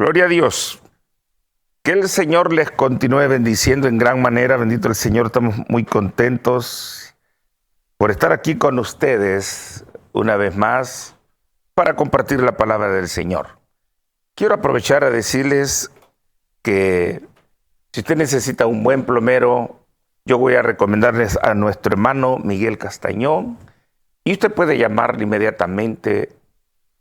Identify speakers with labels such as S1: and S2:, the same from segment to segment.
S1: Gloria a Dios. Que el Señor les continúe bendiciendo en gran manera. Bendito el Señor. Estamos muy contentos por estar aquí con ustedes una vez más para compartir la palabra del Señor. Quiero aprovechar a decirles que si usted necesita un buen plomero, yo voy a recomendarles a nuestro hermano Miguel Castañón y usted puede llamarle inmediatamente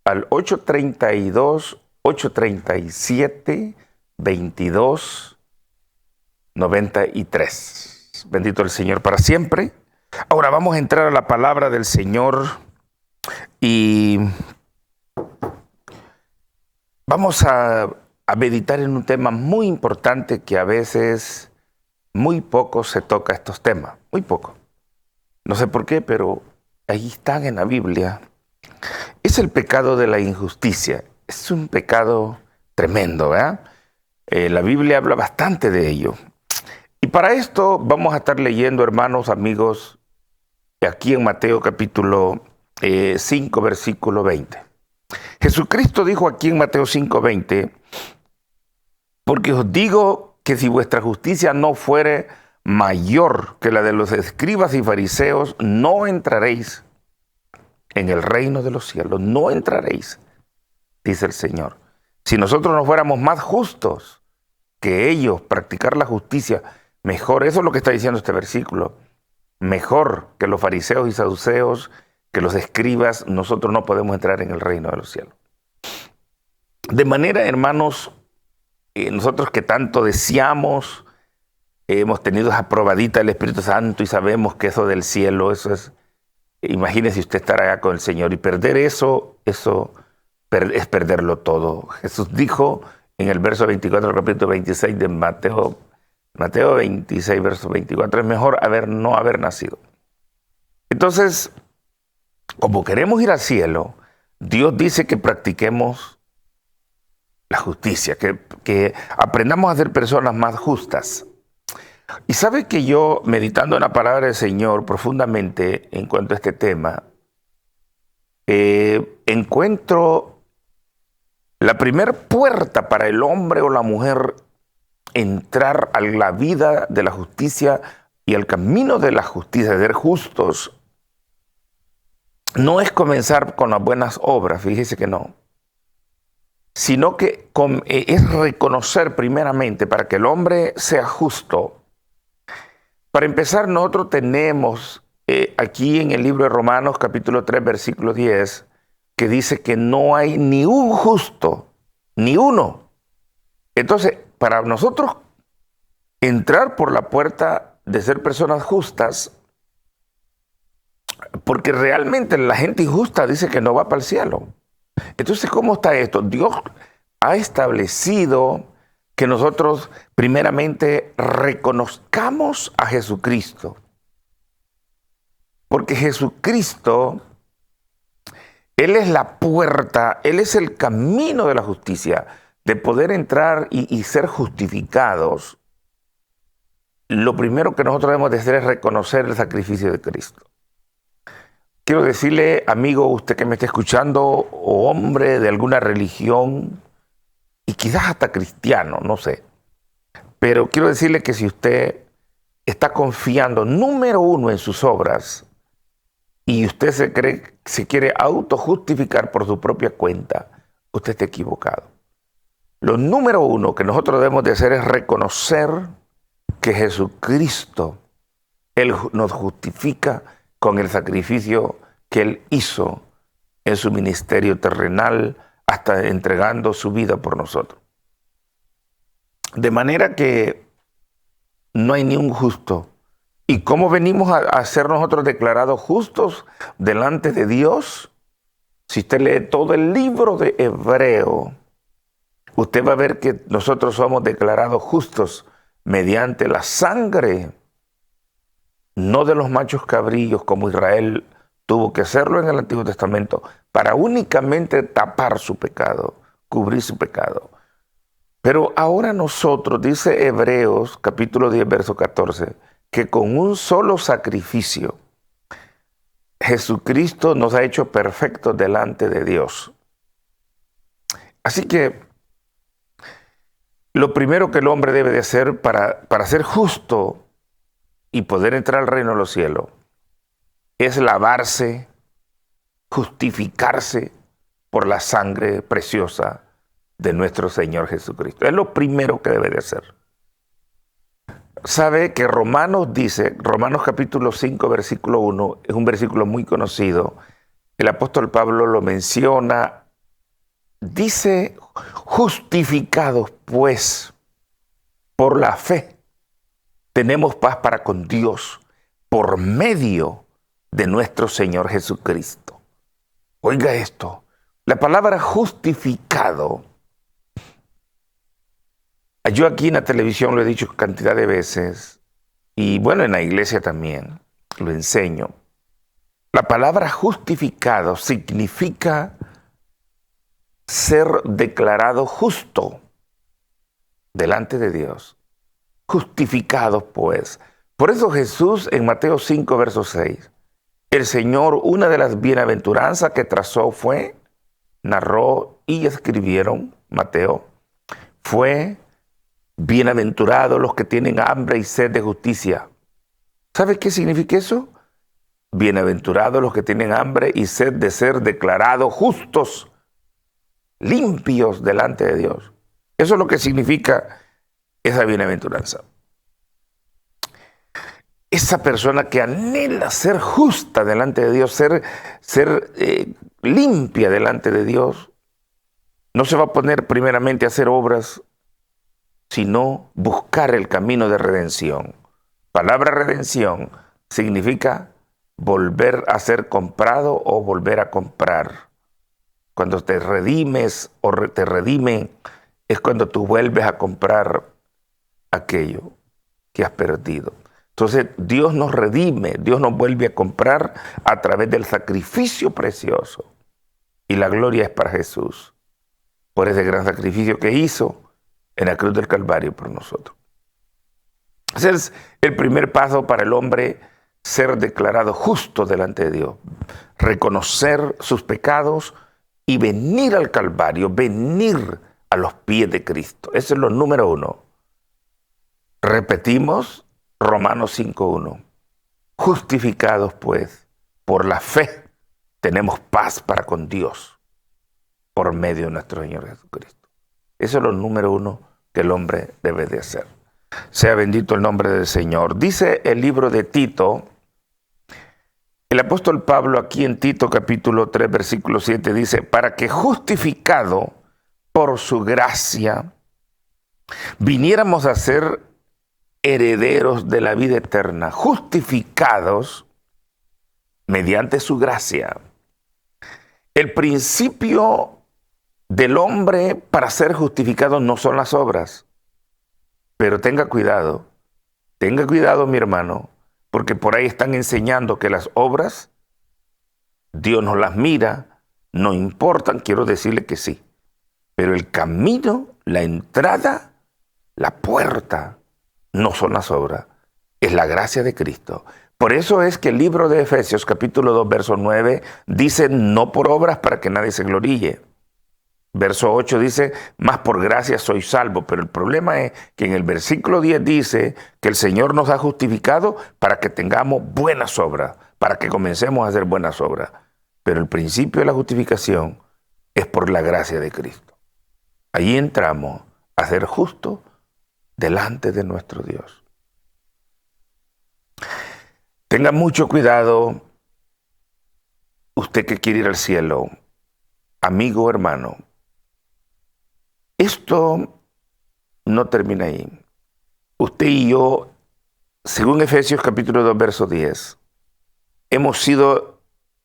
S1: al 832-837-2293. Bendito el Señor para siempre. Ahora vamos a entrar a la palabra del Señor y vamos a meditar en un tema muy importante que a veces muy poco se toca estos temas, muy poco. No sé por qué, pero ahí están en la Biblia. Es el pecado de la injusticia. Es un pecado tremendo, ¿verdad? La Biblia habla bastante de ello. Y para esto vamos a estar leyendo, hermanos, amigos, aquí en Mateo capítulo 5, versículo 20. Jesucristo dijo aquí en Mateo 5, 20, porque os digo que si vuestra justicia no fuere mayor que la de los escribas y fariseos, no entraréis en el reino de los cielos. No entraréis, dice el Señor. Si nosotros no fuéramos más justos que ellos, practicar la justicia mejor, eso es lo que está diciendo este versículo, mejor que los fariseos y saduceos, que los escribas, nosotros no podemos entrar en el reino de los cielos. De manera, hermanos, nosotros que tanto deseamos, hemos tenido esa probadita del Espíritu Santo y sabemos que eso del cielo, eso es, imagínese usted estar allá con el Señor y perder eso es perderlo todo. Jesús dijo en el verso 24 del capítulo 26 de Mateo 26, verso 24, es mejor no haber nacido. Entonces, como queremos ir al cielo, Dios dice que practiquemos la justicia, que aprendamos a ser personas más justas. Y sabe que yo, meditando en la palabra del Señor profundamente en cuanto a este tema, encuentro la primera puerta para el hombre o la mujer entrar a la vida de la justicia y al camino de la justicia, de ser justos. No es comenzar con las buenas obras, fíjese que no, sino que es reconocer primeramente para que el hombre sea justo. Para empezar, nosotros tenemos aquí en el libro de Romanos capítulo 3, versículo 10, que dice que no hay ni un justo, ni uno. Entonces, para nosotros entrar por la puerta de ser personas justas, porque realmente la gente injusta dice que no va para el cielo. Entonces, ¿cómo está esto? Dios ha establecido que nosotros primeramente reconozcamos a Jesucristo. Porque Jesucristo, Él es la puerta, Él es el camino de la justicia, de poder entrar y ser justificados. Lo primero que nosotros debemos de hacer es reconocer el sacrificio de Cristo. Quiero decirle, amigo, usted que me está escuchando, o hombre de alguna religión, y quizás hasta cristiano, no sé. Pero quiero decirle que si usted está confiando, número uno, en sus obras, y usted se quiere autojustificar por su propia cuenta, usted está equivocado. Lo número uno que nosotros debemos de hacer es reconocer que Jesucristo, Él nos justifica con el sacrificio que Él hizo en su ministerio terrenal, hasta entregando su vida por nosotros. De manera que no hay ni un justo. ¿Y cómo venimos a ser nosotros declarados justos delante de Dios? Si usted lee todo el libro de Hebreo, usted va a ver que nosotros somos declarados justos mediante la sangre, no de los machos cabrillos como Israel tuvo que hacerlo en el Antiguo Testamento para únicamente tapar su pecado, cubrir su pecado. Pero ahora nosotros, dice Hebreos capítulo 10, verso 14, que con un solo sacrificio Jesucristo nos ha hecho perfectos delante de Dios. Así que Lo primero que el hombre debe de hacer para ser justo y poder entrar al reino de los cielos es lavarse, justificarse por la sangre preciosa de nuestro Señor Jesucristo. Es lo primero que debe de hacer. Sabe que Romanos dice, Romanos capítulo 5, versículo 1, es un versículo muy conocido. El apóstol Pablo lo menciona. Dice, justificados pues por la fe, tenemos paz para con Dios por medio de nuestro Señor Jesucristo. Oiga esto, la palabra justificado, yo aquí en la televisión lo he dicho cantidad de veces, y bueno, en la iglesia también lo enseño. La palabra justificado significa ser declarado justo delante de Dios. Justificados pues. Por eso Jesús en Mateo 5, verso 6, el Señor, una de las bienaventuranzas que trazó fue, narró y escribieron, Mateo, fue: bienaventurados los que tienen hambre y sed de justicia. ¿Sabe qué significa eso? Bienaventurados los que tienen hambre y sed de ser declarados justos, limpios delante de Dios. Eso es lo que significa esa bienaventuranza. Esa persona que anhela ser justa delante de Dios, ser limpia delante de Dios, no se va a poner primeramente a hacer obras, sino buscar el camino de redención. Palabra redención significa volver a ser comprado o volver a comprar. Cuando te redimes o te redimen, es cuando tú vuelves a comprar aquello que has perdido. Entonces Dios nos redime, Dios nos vuelve a comprar a través del sacrificio precioso. Y la gloria es para Jesús, por ese gran sacrificio que hizo en la cruz del Calvario por nosotros. Ese es el primer paso para el hombre, ser declarado justo delante de Dios. Reconocer sus pecados y venir al Calvario, venir a los pies de Cristo. Eso es lo número uno. Repetimos Romanos 5:1. Justificados pues por la fe, tenemos paz para con Dios por medio de nuestro Señor Jesucristo. Eso es lo número uno que el hombre debe de hacer. Sea bendito el nombre del Señor. Dice el libro de Tito, el apóstol Pablo aquí en Tito capítulo 3 versículo 7 dice: para que justificado por su gracia viniéramos a ser herederos de la vida eterna, justificados mediante su gracia. El principio del hombre para ser justificado no son las obras. Pero tenga cuidado mi hermano, porque por ahí están enseñando que las obras, Dios no las mira, no importan. Quiero decirle que sí. Pero el camino, la entrada, la puerta, no son las obras, es la gracia de Cristo. Por eso es que el libro de Efesios capítulo 2 verso 9 dice: no por obras para que nadie se gloríe. Verso 8 dice: más por gracia soy salvo. Pero el problema es que en el versículo 10 dice que el Señor nos ha justificado para que tengamos buenas obras, para que comencemos a hacer buenas obras. Pero el principio de la justificación es por la gracia de Cristo. Ahí entramos a ser justos delante de nuestro Dios. Tenga mucho cuidado, usted que quiere ir al cielo, amigo, hermano. Esto no termina ahí. Usted y yo, según Efesios capítulo 2, verso 10, hemos sido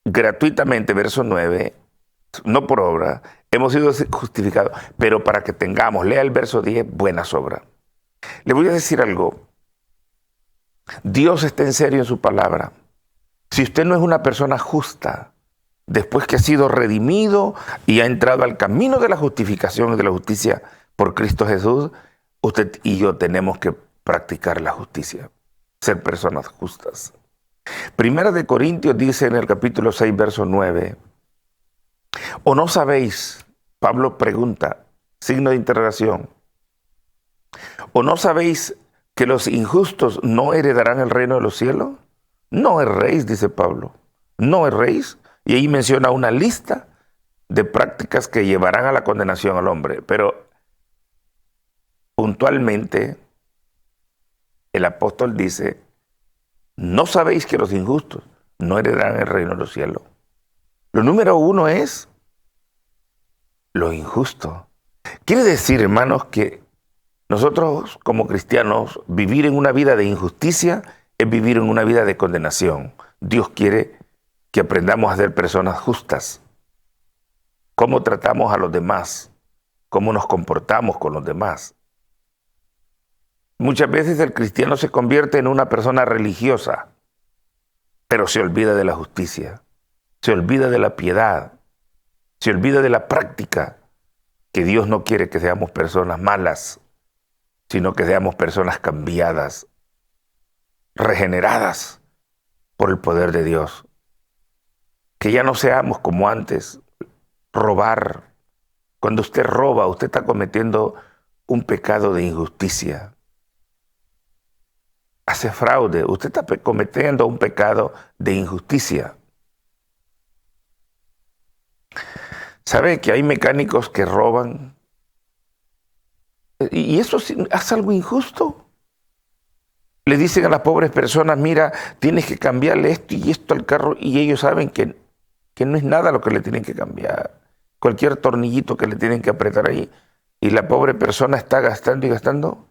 S1: gratuitamente, verso 9, no por obra, hemos sido justificados, pero para que tengamos, lea el verso 10, buenas obras. Le voy a decir algo. Dios está en serio en su palabra. Si usted no es una persona justa, después que ha sido redimido y ha entrado al camino de la justificación y de la justicia por Cristo Jesús, usted y yo tenemos que practicar la justicia, ser personas justas. Primera de Corintios dice en el capítulo 6, verso 9, ¿o no sabéis? Pablo pregunta, signo de interrogación, ¿O no sabéis que los injustos no heredarán el reino de los cielos? No erréis, dice Pablo. No erréis. Y ahí menciona una lista de prácticas que llevarán a la condenación al hombre. Pero puntualmente el apóstol dice, ¿no sabéis que los injustos no heredarán el reino de los cielos? Lo número uno es lo injusto. Quiere decir, hermanos, que nosotros como cristianos vivir en una vida de injusticia es vivir en una vida de condenación. Dios quiere que aprendamos a ser personas justas. Cómo tratamos a los demás, cómo nos comportamos con los demás. Muchas veces el cristiano se convierte en una persona religiosa, pero se olvida de la justicia, se olvida de la piedad, se olvida de la práctica, que Dios no quiere que seamos personas malas, sino que seamos personas cambiadas, regeneradas por el poder de Dios. Que ya no seamos como antes, robar. Cuando usted roba, usted está cometiendo un pecado de injusticia. Hace fraude, usted está cometiendo un pecado de injusticia. ¿Sabe que hay mecánicos que roban? Y eso es algo injusto. Le dicen a las pobres personas, mira, tienes que cambiarle esto y esto al carro, y ellos saben que no es nada lo que le tienen que cambiar. Cualquier tornillito que le tienen que apretar ahí, y la pobre persona está gastando y gastando.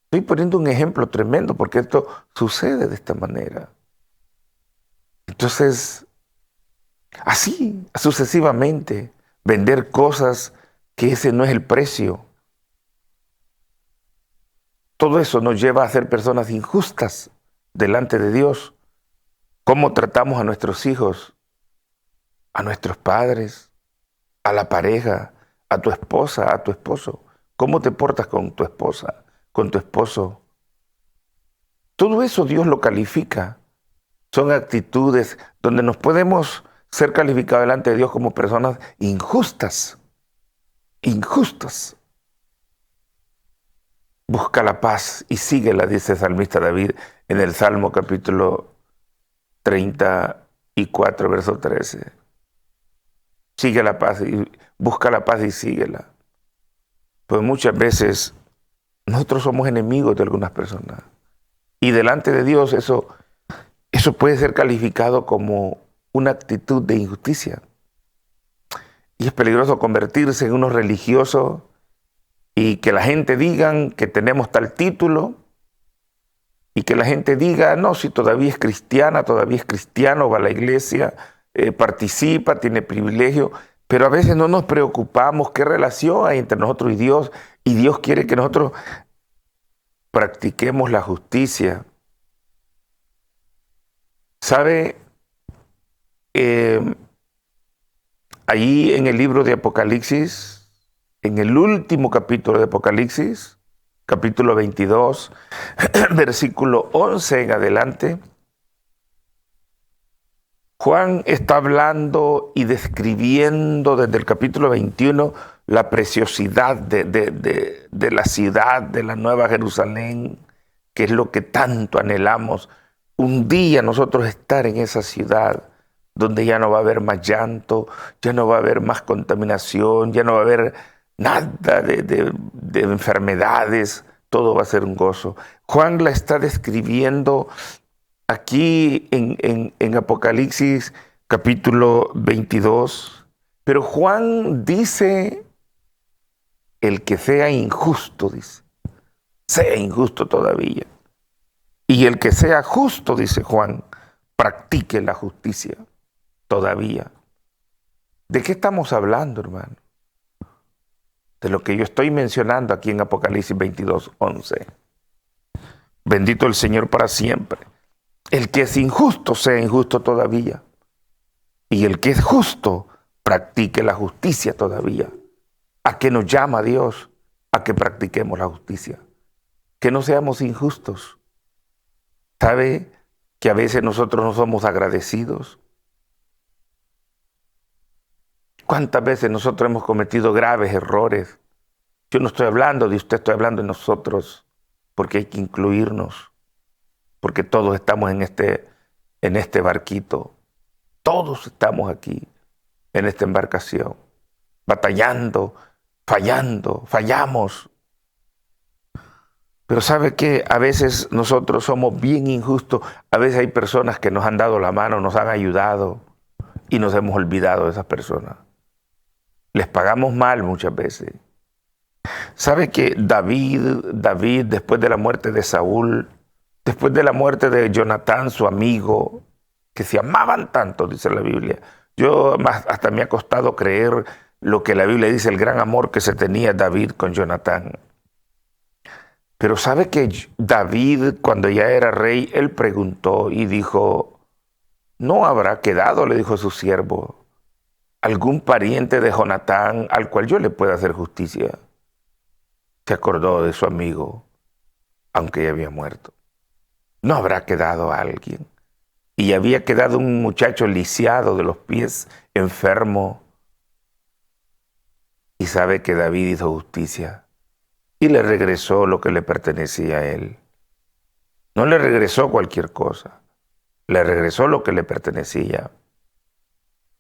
S1: Estoy poniendo un ejemplo tremendo porque esto sucede de esta manera. Entonces, así sucesivamente, vender cosas que ese no es el precio. Todo eso nos lleva a ser personas injustas delante de Dios. ¿Cómo tratamos a nuestros hijos, a nuestros padres, a la pareja, a tu esposa, a tu esposo? ¿Cómo te portas con tu esposa, con tu esposo? Todo eso Dios lo califica. Son actitudes donde nos podemos ser calificados delante de Dios como personas injustas. Injustas. Busca la paz y síguela, dice el salmista David en el Salmo capítulo 34, verso 13. Sigue la paz y busca la paz y síguela. Pues muchas veces nosotros somos enemigos de algunas personas. Y delante de Dios eso puede ser calificado como una actitud de injusticia. Y es peligroso convertirse en unos religiosos y que la gente digan que tenemos tal título y que la gente diga, no, si todavía es cristiana, todavía es cristiano, va a la iglesia, participa, tiene privilegio, pero a veces no nos preocupamos qué relación hay entre nosotros y Dios quiere que nosotros practiquemos la justicia. ¿Sabe? Allí en el libro de Apocalipsis, en el último capítulo de Apocalipsis, capítulo 22, versículo 11 en adelante, Juan está hablando y describiendo desde el capítulo 21 la preciosidad de la ciudad, de la Nueva Jerusalén, que es lo que tanto anhelamos. Un día nosotros estar en esa ciudad donde ya no va a haber más llanto, ya no va a haber más contaminación, ya no va a haber nada de enfermedades, todo va a ser un gozo. Juan la está describiendo aquí en Apocalipsis capítulo 22, pero Juan dice, el que sea injusto, dice, sea injusto todavía. Y el que sea justo, dice Juan, practique la justicia todavía. ¿De qué estamos hablando, hermano? De lo que yo estoy mencionando aquí en Apocalipsis 22, 11. Bendito el Señor para siempre. El que es injusto, sea injusto todavía. Y el que es justo, practique la justicia todavía. ¿A qué nos llama Dios? A que practiquemos la justicia. Que no seamos injustos. ¿Sabe que a veces nosotros no somos agradecidos? ¿Cuántas veces nosotros hemos cometido graves errores Yo no estoy hablando de usted, estoy hablando de nosotros, porque hay que incluirnos, porque todos estamos en este barquito, todos estamos aquí, en esta embarcación, batallando, fallamos. Pero ¿sabe qué? A veces nosotros somos bien injustos, a veces hay personas que nos han dado la mano, nos han ayudado y nos hemos olvidado de esas personas. Les pagamos mal muchas veces. ¿Sabe que David, después de la muerte de Saúl, después de la muerte de Jonatán, su amigo, que se amaban tanto, dice la Biblia? Hasta me ha costado creer lo que la Biblia dice, el gran amor que se tenía David con Jonatán. Pero ¿sabe que David, cuando ya era rey, él preguntó y dijo, ¿no habrá quedado, le dijo a su siervo, algún pariente de Jonatán al cual yo le pueda hacer justicia? Se acordó de su amigo, aunque ya había muerto. ¿No habrá quedado alguien? Y había quedado un muchacho lisiado de los pies, enfermo. Y sabe que David hizo justicia y le regresó lo que le pertenecía a él. No le regresó cualquier cosa, le regresó lo que le pertenecía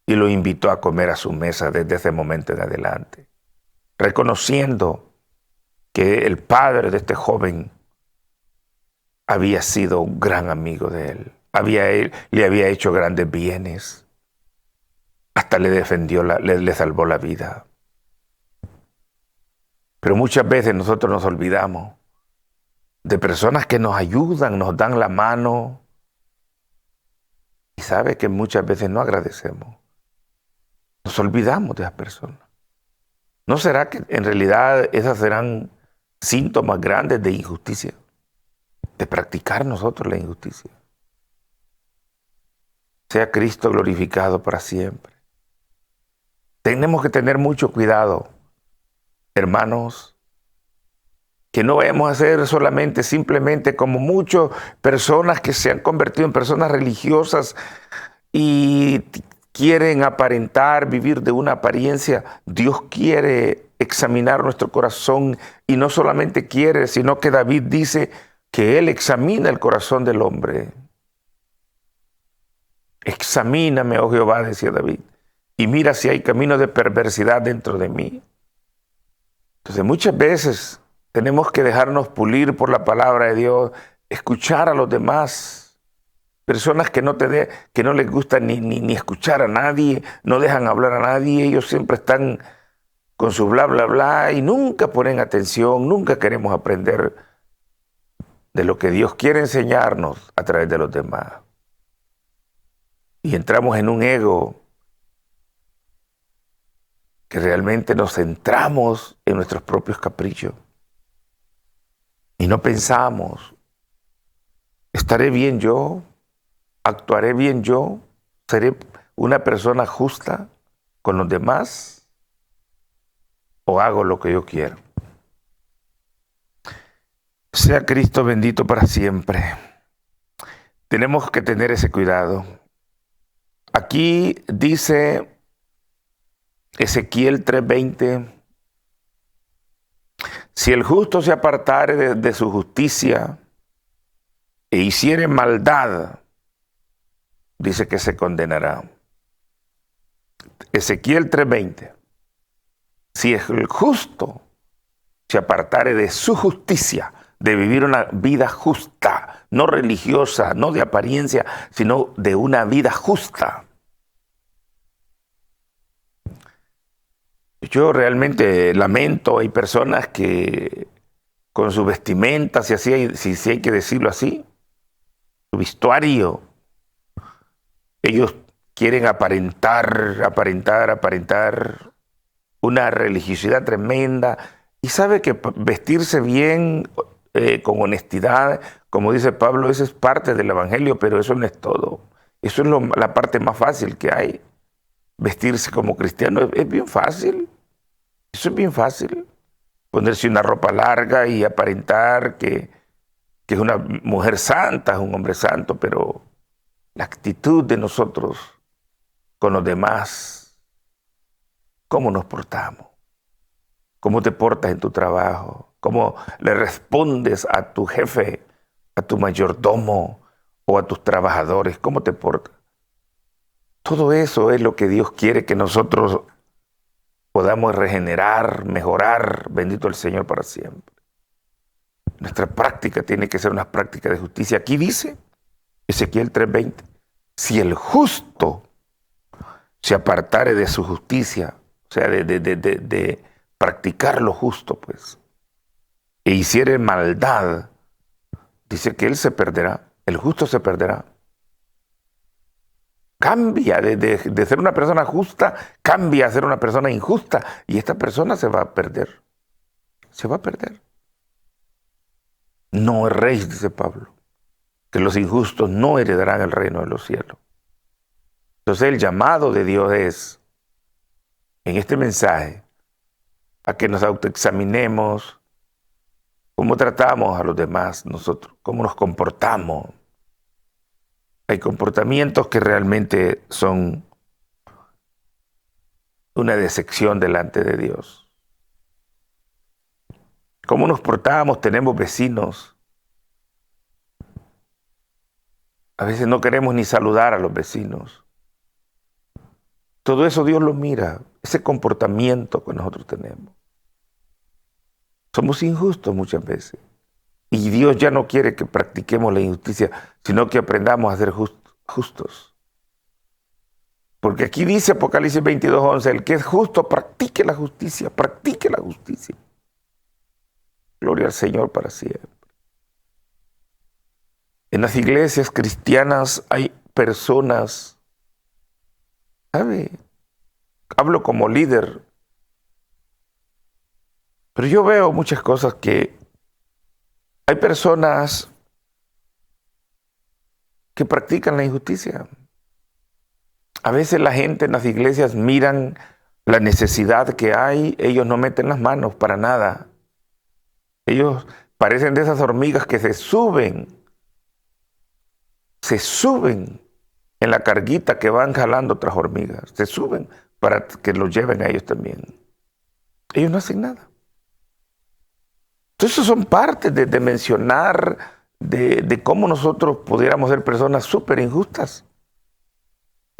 S1: y lo invitó a comer a su mesa desde ese momento en adelante, reconociendo que el padre de este joven había sido un gran amigo de él, le había hecho grandes bienes, hasta le defendió, le salvó la vida. Pero muchas veces nosotros nos olvidamos de personas que nos ayudan, nos dan la mano, y sabe que muchas veces no agradecemos. Nos olvidamos de esas personas. ¿No será que en realidad esas serán síntomas grandes de injusticia? De practicar nosotros la injusticia. Sea Cristo glorificado para siempre. Tenemos que tener mucho cuidado, hermanos, que no vayamos a ser simplemente como muchas personas que se han convertido en personas religiosas y quieren aparentar, vivir de una apariencia. Dios quiere examinar nuestro corazón y no solamente quiere, sino que David dice que Él examina el corazón del hombre. Examíname, oh Jehová, decía David, y mira si hay camino de perversidad dentro de mí. Entonces muchas veces tenemos que dejarnos pulir por la palabra de Dios, escuchar a los demás, personas que no les gusta ni escuchar a nadie, no dejan hablar a nadie, ellos siempre están con su bla, bla, bla y nunca ponen atención, nunca queremos aprender de lo que Dios quiere enseñarnos a través de los demás. Y entramos en un ego que realmente nos centramos en nuestros propios caprichos y no pensamos, ¿estaré bien yo? ¿Actuaré bien yo? ¿Seré una persona justa con los demás? ¿O hago lo que yo quiero? Sea Cristo bendito para siempre. Tenemos que tener ese cuidado. Aquí dice Ezequiel 3:20, si el justo se apartare de su justicia e hiciere maldad, dice que se condenará. Ezequiel 3:20, si el justo se apartare de su justicia, de vivir una vida justa, no religiosa, no de apariencia, sino de una vida justa. Yo realmente lamento, hay personas que con su vestimenta, si hay que decirlo así, su vestuario, ellos quieren aparentar una religiosidad tremenda. Y sabe que vestirse bien, con honestidad, como dice Pablo, eso es parte del evangelio, pero eso no es todo. Eso es la parte más fácil que hay. Vestirse como cristiano es bien fácil. Eso es bien fácil. Ponerse una ropa larga y aparentar que es una mujer santa, es un hombre santo, pero la actitud de nosotros con los demás, ¿cómo nos portamos? cómo te portas en tu trabajo, cómo le respondes a tu jefe, a tu mayordomo o a tus trabajadores, cómo te portas. Todo eso es lo que Dios quiere que nosotros podamos regenerar, mejorar. Bendito el Señor para siempre. Nuestra práctica tiene que ser una práctica de justicia. Aquí dice Ezequiel 3:20, si el justo se apartare de su justicia, o sea, de practicar lo justo, pues, e hiciere maldad, dice que él se perderá, el justo se perderá. Cambia de ser una persona justa, cambia a ser una persona injusta, y esta persona se va a perder. Se va a perder. No erréis, dice Pablo, que los injustos no heredarán el reino de los cielos. Entonces el llamado de Dios es, en este mensaje, a que nos autoexaminemos cómo tratamos a los demás nosotros, cómo nos comportamos. Hay comportamientos que realmente son una decepción delante de Dios. ¿Cómo nos portamos? Tenemos vecinos. A veces no queremos ni saludar a los vecinos. Todo eso Dios lo mira, ese comportamiento que nosotros tenemos. Somos injustos muchas veces. Y Dios ya no quiere que practiquemos la injusticia, sino que aprendamos a ser justos. Porque aquí dice Apocalipsis 22:11, el que es justo, practique la justicia, practique la justicia. Gloria al Señor para siempre. En las iglesias cristianas hay personas, ¿sabe? Hablo como líder, pero yo veo muchas cosas que hay personas que practican la injusticia. A veces la gente en las iglesias miran la necesidad que hay, ellos no meten las manos para nada. Ellos parecen de esas hormigas que se suben en la carguita que van jalando otras hormigas. Se suben para que los lleven a ellos también. Ellos no hacen nada. Entonces, son partes de mencionar de cómo nosotros pudiéramos ser personas súper injustas.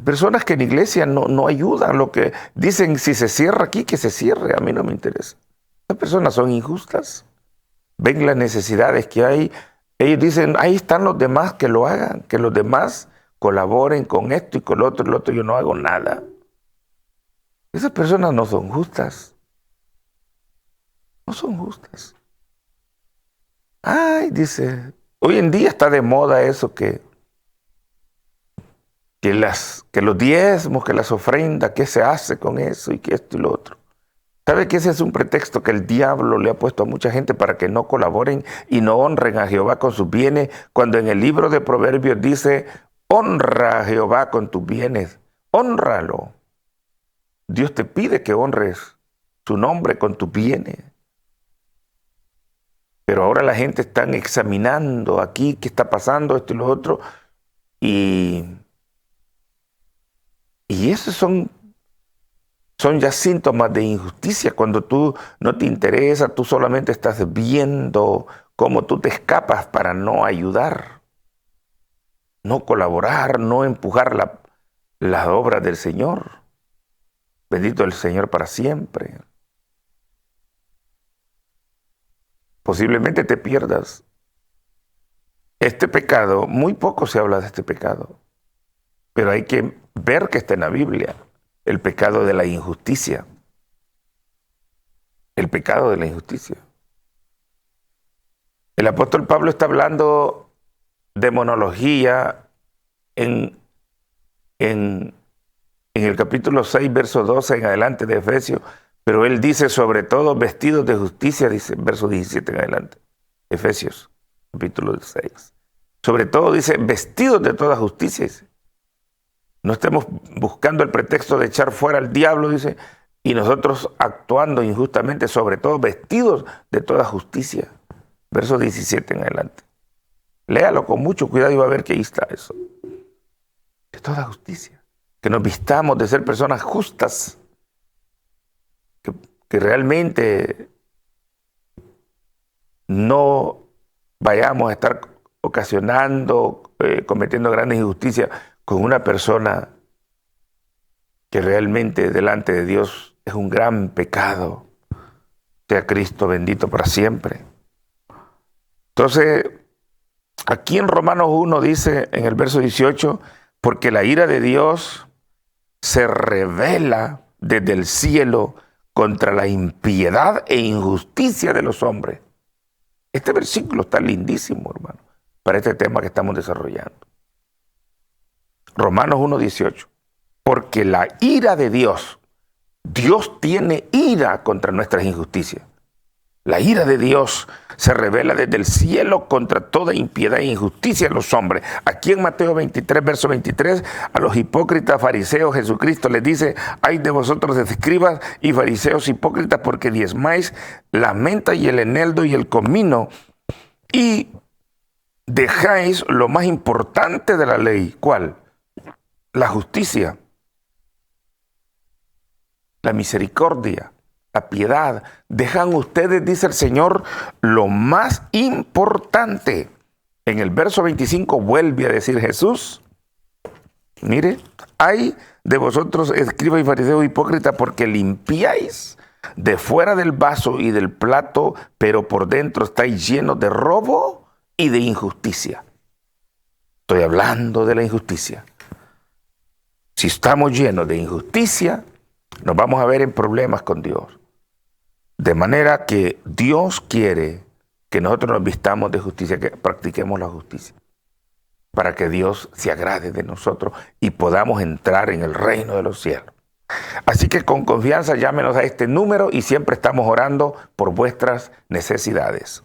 S1: Personas que en iglesia no ayudan. Lo que dicen, si se cierra aquí, que se cierre. A mí no me interesa. Las personas son injustas. Ven las necesidades que hay. Ellos dicen, ahí están los demás, que lo hagan. Que los demás colaboren con esto y con lo otro. Yo no hago nada. Esas personas no son justas. No son justas. Ay, dice, hoy en día está de moda eso que los diezmos, que las ofrendas, qué se hace con eso y que esto y lo otro. ¿Sabe que ese es un pretexto que el diablo le ha puesto a mucha gente para que no colaboren y no honren a Jehová con sus bienes? Cuando en el libro de Proverbios dice, honra a Jehová con tus bienes, hónralo. Dios te pide que honres su nombre con tus bienes. Pero ahora la gente está examinando aquí qué está pasando, esto y lo otro, y esos son ya síntomas de injusticia. Cuando tú no te interesa, tú solamente estás viendo cómo tú te escapas para no ayudar, no colaborar, no empujar las obras del Señor. Bendito el Señor para siempre. Posiblemente te pierdas. Este pecado, muy poco se habla de este pecado, pero hay que ver que está en la Biblia, el pecado de la injusticia. El pecado de la injusticia. El apóstol Pablo está hablando de monología en el capítulo 6, verso 12 en adelante de Efesios, pero él dice sobre todo vestidos de justicia, dice verso 17 en adelante. Efesios, capítulo 6. Sobre todo dice vestidos de toda justicia. Dice. No estemos buscando el pretexto de echar fuera al diablo, dice, y nosotros actuando injustamente, sobre todo vestidos de toda justicia. Verso 17 en adelante. Léalo con mucho cuidado y va a ver que ahí está eso. De toda justicia. Que nos vistamos de ser personas justas. que realmente no vayamos a estar ocasionando, cometiendo grandes injusticias con una persona que realmente delante de Dios es un gran pecado. Sea Cristo bendito para siempre. Entonces, aquí en Romanos 1 dice en el verso 18, porque la ira de Dios se revela desde el cielo contra la impiedad e injusticia de los hombres. Este versículo está lindísimo, hermano, para este tema que estamos desarrollando. Romanos 1:18. Porque la ira de Dios, Dios tiene ira contra nuestras injusticias. La ira de Dios se revela desde el cielo contra toda impiedad e injusticia de los hombres. Aquí en Mateo 23, verso 23, a los hipócritas fariseos Jesucristo les dice: ay de vosotros, escribas y fariseos hipócritas, porque diezmáis la menta y el eneldo y el comino, y dejáis lo más importante de la ley. ¿Cuál? La justicia, la misericordia, la piedad. Dejan ustedes, dice el Señor, lo más importante. En el verso 25 vuelve a decir Jesús, mire, ay de vosotros, escribas y fariseos hipócritas, porque limpiáis de fuera del vaso y del plato, pero por dentro estáis llenos de robo y de injusticia. Estoy hablando de la injusticia. Si estamos llenos de injusticia, nos vamos a ver en problemas con Dios. De manera que Dios quiere que nosotros nos vistamos de justicia, que practiquemos la justicia, para que Dios se agrade de nosotros y podamos entrar en el reino de los cielos. Así que con confianza llámenos a este número y siempre estamos orando por vuestras necesidades.